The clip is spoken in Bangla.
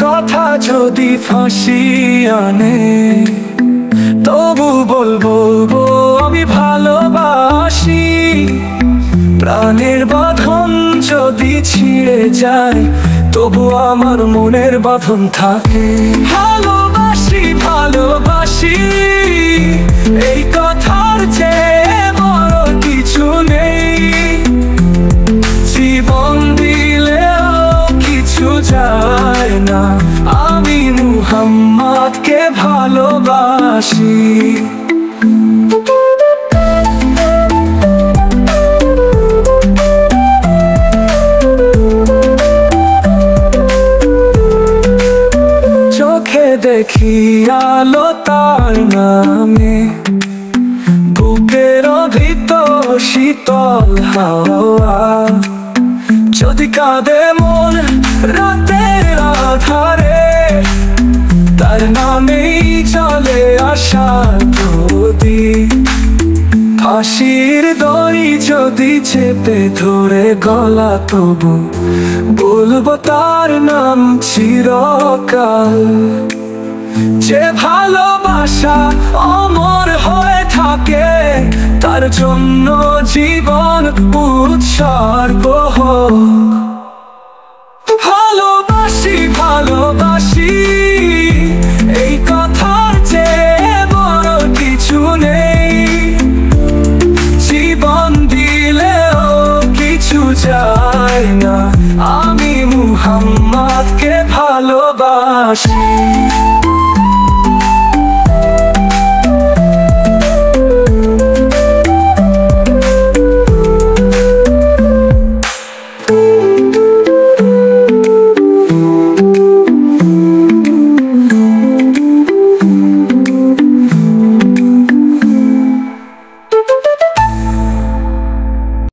কথা যদি ফাঁসি আনে, তবু বলবো আমি ভালোবাসি। প্রাণের বাঁধন যদি ছিঁড়ে যায়, তবু আমার মনের বাঁধন থাকে। ভালোবাসি ভালোবাসি, এই কথার চেয়ে বড় কিছু নেই। জীবন দিলেও কিছু যায় না, আমি মুহাম্মদকে ভালোবাসি। চোখে দেখি আলো তার নামে, বুকের ভিতর শীতল হাওয়া। যদি কাঁদে মন রাতের আধারে, তার নামেই চলে আশার প্রদীপ। ফাঁসির দড়ি যদি চেপে ধরে গলা, তবু বলবো তার নাম চিরকাল। যে ভালোবাসা অমর হয়ে থাকে, তার জন্য জীবন উৎসর্গ হোক। ভালোবাসি ভালোবাসি, এই কথার চেয়ে বড় কিছু নেই। জীবন দিলেও কিছু যায় না, আমি মুহাম্মদকে ভালোবাসি।